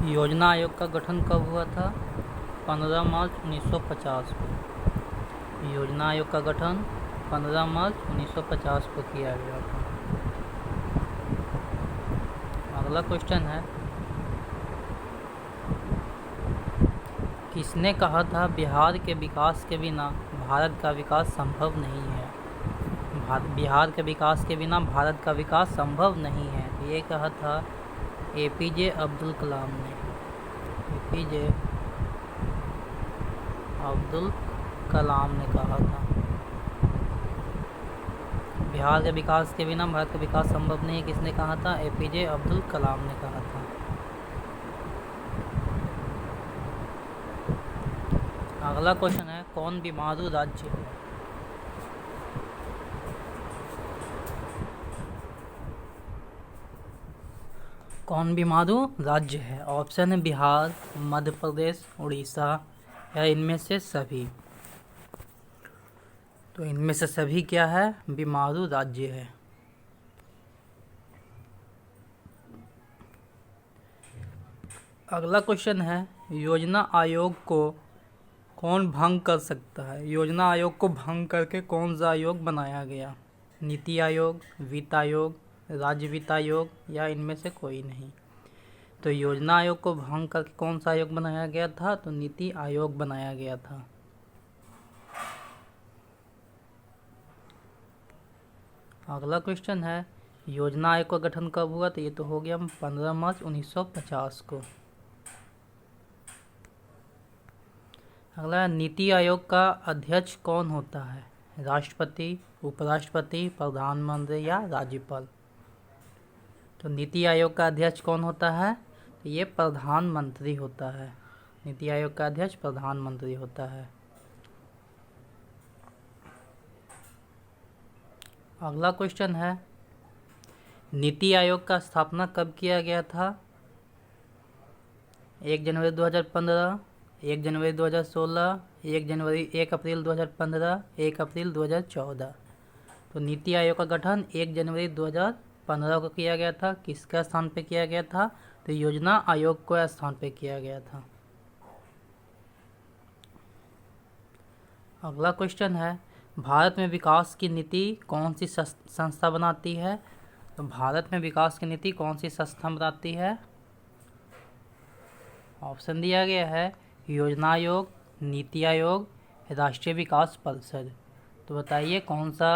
योजना आयोग का गठन कब हुआ था? 15 मार्च 1950 को। योजना आयोग का गठन 15 मार्च 1950 को किया गया था। अगला क्वेश्चन है, किसने कहा था बिहार के विकास के बिना भारत का विकास संभव नहीं है? बिहार के विकास के बिना भारत का विकास संभव नहीं है। ये कहा था एपीजे अब्दुल कलाम ने। एपीजे अब्दुल कलाम ने कहा था बिहार के विकास के बिना भारत का विकास संभव नहीं है। किसने कहा था? एपीजे अब्दुल कलाम ने कहा था। अगला क्वेश्चन है, कौन बीमारू राज्य है? कौन बीमारू राज्य है? ऑप्शन है बिहार, मध्य प्रदेश, उड़ीसा या इनमें से सभी। तो इनमें से सभी क्या है? बीमारू राज्य है। अगला क्वेश्चन है, योजना आयोग को कौन भंग कर सकता है? योजना आयोग को भंग करके कौन सा आयोग बनाया गया? नीति आयोग, वित्त आयोग, राज्य वित्त आयोग या इनमें से कोई नहीं। तो योजना आयोग को भंग करके कौन सा आयोग बनाया गया था? तो नीति आयोग बनाया गया था। अगला क्वेश्चन है, योजना आयोग का गठन कब हुआ? तो ये तो हो गया 15 मार्च 1950 को। अगला, नीति आयोग का अध्यक्ष कौन होता है? राष्ट्रपति, उपराष्ट्रपति, प्रधानमंत्री या राज्यपाल? तो नीति आयोग का अध्यक्ष कौन होता है? तो ये प्रधानमंत्री होता है। नीति आयोग का अध्यक्ष प्रधानमंत्री होता है। अगला क्वेश्चन है, नीति आयोग का स्थापना कब किया गया था? 1 जनवरी 2015, 1 जनवरी 2016, 1 अप्रैल 2015, 1 अप्रैल 2014। तो नीति आयोग का गठन 1 जनवरी 2015 को किया गया था। किसका स्थान पे किया गया था? तो योजना आयोग को स्थान पे किया गया था। अगला क्वेश्चन है, भारत में विकास की नीति कौन सी संस्था बनाती है? तो भारत में विकास की नीति कौन सी संस्था बनाती है? ऑप्शन दिया गया है योजना आयोग, नीति आयोग, राष्ट्रीय विकास परिषद। तो बताइए कौन सा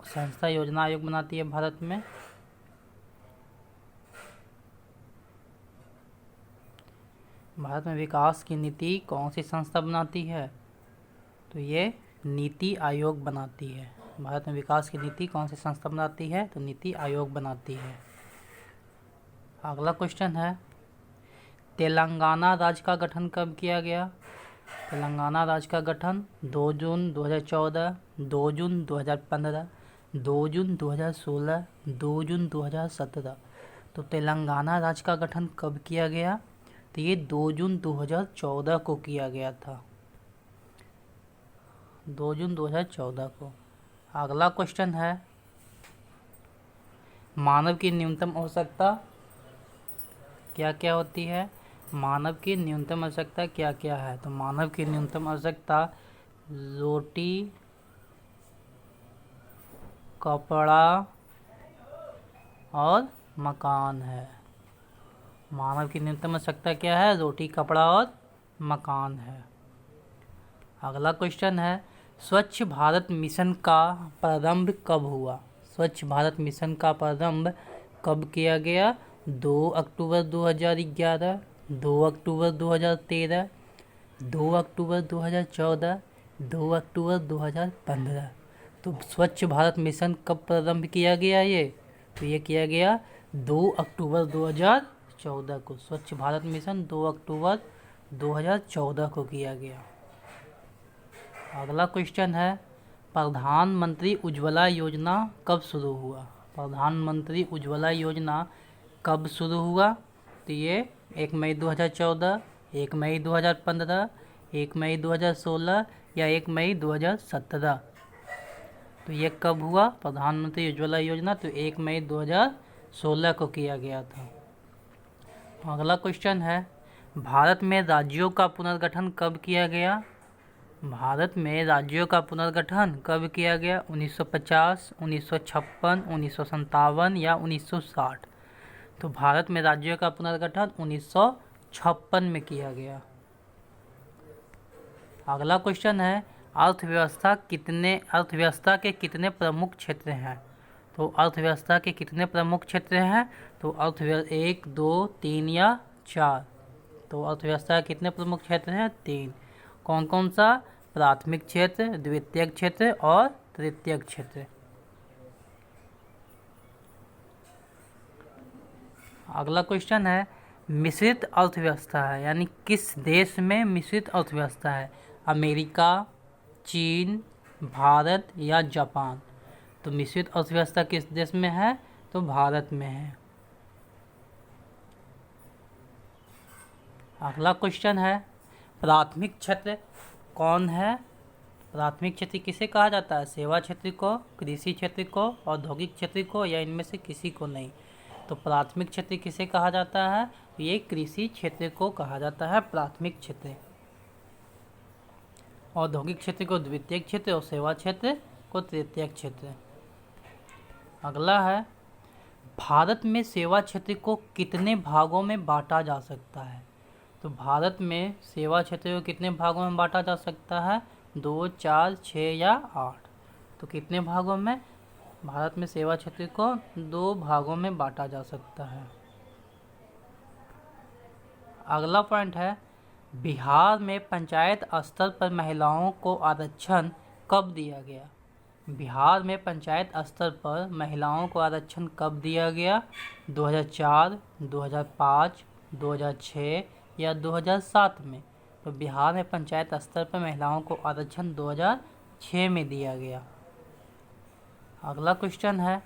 संस्था योजना आयोग बनाती है भारत में? भारत में विकास की नीति कौन सी संस्था बनाती है? तो ये नीति आयोग बनाती है। भारत में विकास की नीति कौन सी संस्था बनाती है? तो नीति आयोग बनाती है। अगला क्वेश्चन है, तेलंगाना राज्य का गठन कब किया गया? तेलंगाना राज्य का गठन 2 जून 2014, 2 जून 2015, 2 जून 2016, 2 जून 2017। तो तेलंगाना राज्य का गठन कब किया गया? तो ये 2 जून 2014 को किया गया था। 2 जून 2014 को। अगला क्वेश्चन है, मानव की न्यूनतम आवश्यकता क्या क्या होती है? मानव की न्यूनतम आवश्यकता क्या क्या है? तो मानव की न्यूनतम आवश्यकता रोटी, कपड़ा और मकान है। मानव की न्यूनतम आवश्यकता क्या है? रोटी, कपड़ा और मकान है। अगला क्वेश्चन है, स्वच्छ भारत मिशन का प्रारंभ कब हुआ? स्वच्छ भारत मिशन का प्रारंभ कब किया गया? 2 अक्टूबर 2011, 2 अक्टूबर 2013, 2 अक्टूबर 2014, 2 अक्टूबर 2015। तो स्वच्छ भारत मिशन कब प्रारंभ किया गया? तो ये किया गया 2 अक्टूबर 2014 को। स्वच्छ भारत मिशन 2 अक्टूबर 2014 को किया गया। अगला क्वेश्चन है, प्रधानमंत्री उज्ज्वला योजना कब शुरू हुआ? प्रधानमंत्री उज्ज्वला योजना कब शुरू हुआ? तो ये 1 मई 2014, 1 मई 2015, 1 मई 2016 या 1 मई 2017। तो ये कब हुआ प्रधानमंत्री उज्ज्वला योजना? तो 1 मई 2016 को किया गया था। अगला क्वेश्चन है, भारत में राज्यों का पुनर्गठन कब किया गया? भारत में राज्यों का पुनर्गठन कब किया गया? 1950, 1956, 1957 या 1960? तो भारत में राज्यों का पुनर्गठन 1956 में किया गया। अगला क्वेश्चन है, अर्थव्यवस्था के कितने प्रमुख क्षेत्र हैं? तो अर्थव्यवस्था के कितने प्रमुख क्षेत्र हैं? तो 1, 2, 3 या 4? तो अर्थव्यवस्था के कितने प्रमुख क्षेत्र हैं? 3। कौन कौन सा? प्राथमिक क्षेत्र, द्वितीयक क्षेत्र और तृतीयक क्षेत्र। अगला क्वेश्चन है, मिश्रित अर्थव्यवस्था है, यानी किस देश में मिश्रित अर्थव्यवस्था है? अमेरिका, चीन, भारत या जापान? तो मिश्रित अर्थव्यवस्था किस देश में है? तो भारत में है। अगला क्वेश्चन है, प्राथमिक क्षेत्र कौन है? प्राथमिक क्षेत्र किसे कहा जाता है? सेवा क्षेत्र को, कृषि क्षेत्र को, औद्योगिक क्षेत्र को या इनमें से किसी को नहीं? तो प्राथमिक क्षेत्र किसे कहा जाता है? ये कृषि क्षेत्र को कहा जाता है प्राथमिक क्षेत्र। औद्योगिक क्षेत्र को द्वितीयक क्षेत्र और सेवा क्षेत्र को तृतीयक क्षेत्र। अगला है, भारत में सेवा क्षेत्र को कितने भागों में बांटा जा सकता है? तो भारत में सेवा क्षेत्र को कितने भागों में बांटा जा सकता है? 2, 4, 6 या 8? तो कितने भागों में? भारत में सेवा क्षेत्र को 2 भागों में बांटा जा सकता है। अगला पॉइंट है, बिहार में पंचायत स्तर पर महिलाओं को आरक्षण कब दिया गया? बिहार में पंचायत स्तर पर महिलाओं को आरक्षण कब दिया गया? 2004, 2005, 2006 या 2007 में? तो बिहार में पंचायत स्तर पर महिलाओं को आरक्षण 2006 में दिया गया। अगला क्वेश्चन है,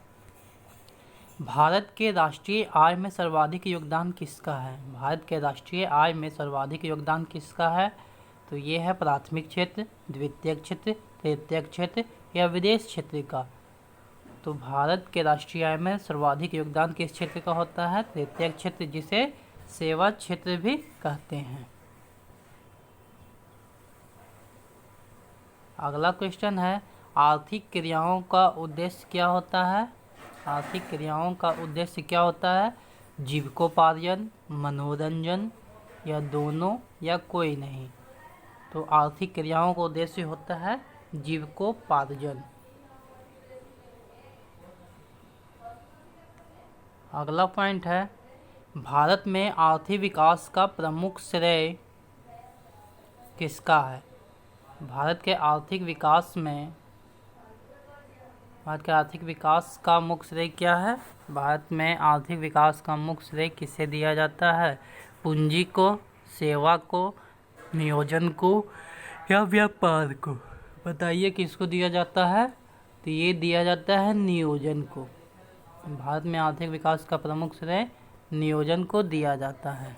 भारत के राष्ट्रीय आय में सर्वाधिक योगदान किसका है? भारत के राष्ट्रीय आय में सर्वाधिक योगदान किसका है? तो ये है प्राथमिक क्षेत्र, द्वितीयक क्षेत्र, तृतीयक क्षेत्र या विदेश क्षेत्र का। तो भारत के राष्ट्रीय आय में सर्वाधिक योगदान किस क्षेत्र का होता है? तृतीयक क्षेत्र, जिसे सेवा क्षेत्र भी कहते हैं। अगला क्वेश्चन है, आर्थिक क्रियाओं का उद्देश्य क्या होता है? आर्थिक क्रियाओं का उद्देश्य क्या होता है? जीविकोपार्जन, मनोरंजन या दोनों या कोई नहीं? तो आर्थिक क्रियाओं का उद्देश्य होता है जीविकोपार्जन। अगला पॉइंट है, भारत में आर्थिक विकास का प्रमुख श्रेय किसका है? भारत के आर्थिक विकास का मुख्य श्रेय क्या है? भारत में आर्थिक विकास का मुख्य श्रेय किसे दिया जाता है? पूंजी को, सेवा को, नियोजन को या व्यापार को? बताइए किसको दिया जाता है? तो ये दिया जाता है नियोजन को। भारत में आर्थिक विकास का प्रमुख श्रेय नियोजन को दिया जाता है।